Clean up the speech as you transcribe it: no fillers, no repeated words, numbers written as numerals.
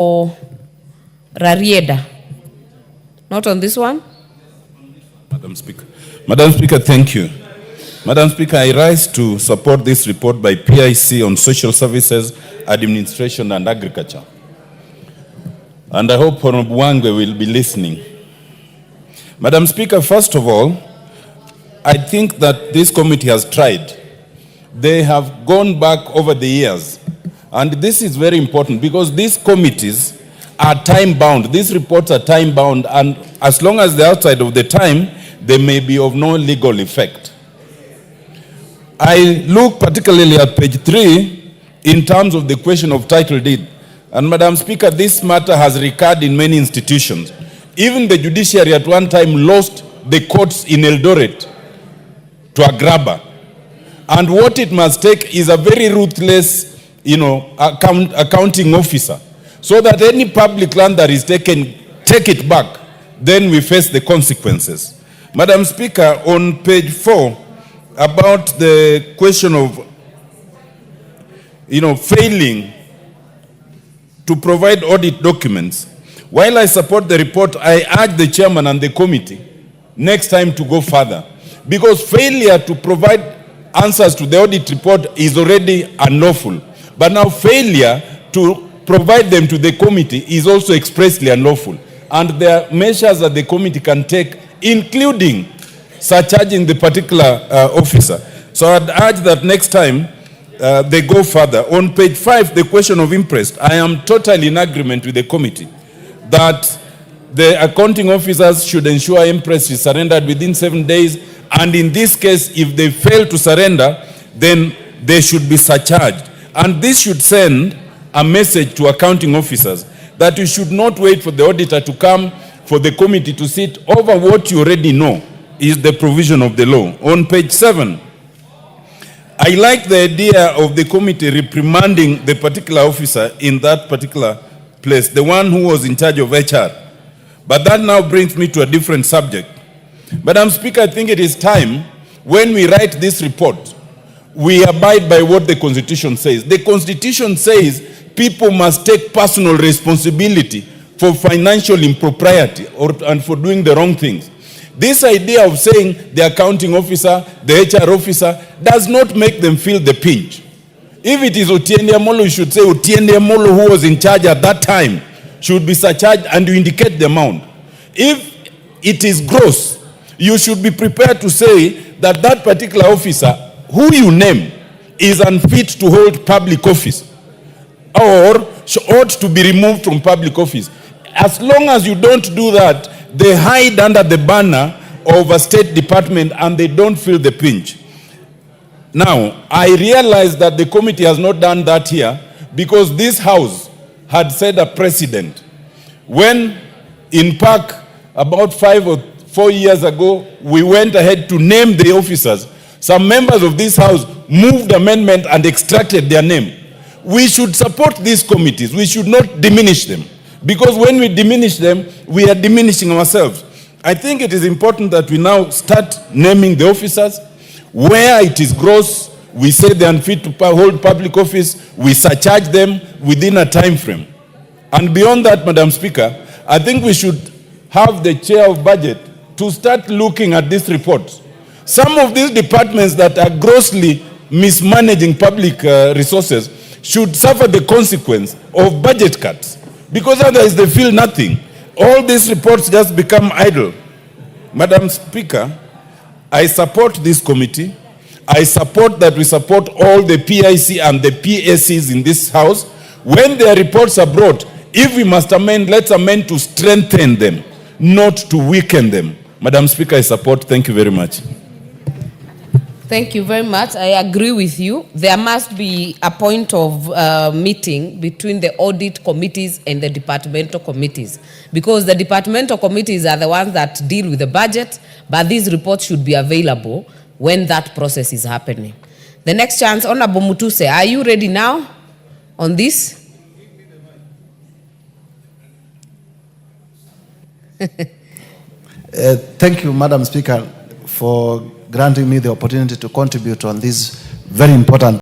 or Rarieda. Not on this one? Madam Speaker, thank you. Madam Speaker, I rise to support this report by PIC on social services, administration and agriculture. And I hope Honorable Wangwe will be listening. Madam Speaker, first of all, I think that this committee has tried. They have gone back over the years. And this is very important because these committees are time-bound. These reports are time-bound, and as long as they're outside of the time, they may be of no legal effect. I look particularly at page 3 in terms of the question of title deed. And Madam Speaker, this matter has recurred in many institutions. Even the judiciary at one time lost the courts in Eldoret to a grabber. And what it must take is a very ruthless, accounting officer, so that any public land that is taken, take it back, then we face the consequences. Madam Speaker, on page 4, about the question of, failing to provide audit documents, while I support the report, I urge the chairman and the committee next time to go further, because failure to provide answers to the audit report is already unlawful. But now failure to provide them to the committee is also expressly unlawful. And there are measures that the committee can take, including surcharging the particular officer. So I'd urge that next time they go further. On page 5, the question of interest, I am totally in agreement with the committee that the accounting officers should ensure interest is surrendered within 7 days. And in this case, if they fail to surrender, then they should be surcharged. And this should send a message to accounting officers that you should not wait for the auditor to come, for the committee to sit over what you already know is the provision of the law. On page 7, I like the idea of the committee reprimanding the particular officer in that particular place, the one who was in charge of HR. But that now brings me to a different subject. Madam Speaker, I think it is time, when we write this report, we abide by what the Constitution says. The Constitution says people must take personal responsibility for financial impropriety and for doing the wrong things. This idea of saying the accounting officer, the HR officer, does not make them feel the pinch. If it is Otiende Amollo, you should say Otiende Amollo, who was in charge at that time, should be surcharged, and you indicate the amount. If it is gross, you should be prepared to say that that particular officer, who you name, is unfit to hold public office or ought to be removed from public office. As long as you don't do that, they hide under the banner of a state department and they don't feel the pinch. Now, I realize that the committee has not done that here because this house had set a precedent. When in Park, about 5 or 4 years ago, we went ahead to name the officers. Some members of this house moved amendment and extracted their name. We should support these committees. We should not diminish them. Because when we diminish them, we are diminishing ourselves. I think it is important that we now start naming the officers. Where it is gross, we say they are unfit to hold public office. We surcharge them within a time frame. And beyond that, Madam Speaker, I think we should have the chair of budget to start looking at these reports. Some of these departments that are grossly mismanaging public resources should suffer the consequence of budget cuts, because otherwise they feel nothing. All these reports just become idle. Madam Speaker, I support this committee. I support that we support all the PIC and the PACs in this house. When their reports are brought, if we must amend, let's amend to strengthen them, not to weaken them. Madam Speaker, I support. Thank you very much. Thank you very much. I agree with you. There must be a point of meeting between the audit committees and the departmental committees, because the departmental committees are the ones that deal with the budget, but these reports should be available when that process is happening. The next chance, Honorable Mutuse, are you ready now on this? Thank you, Madam Speaker, for granting me the opportunity to contribute on this very important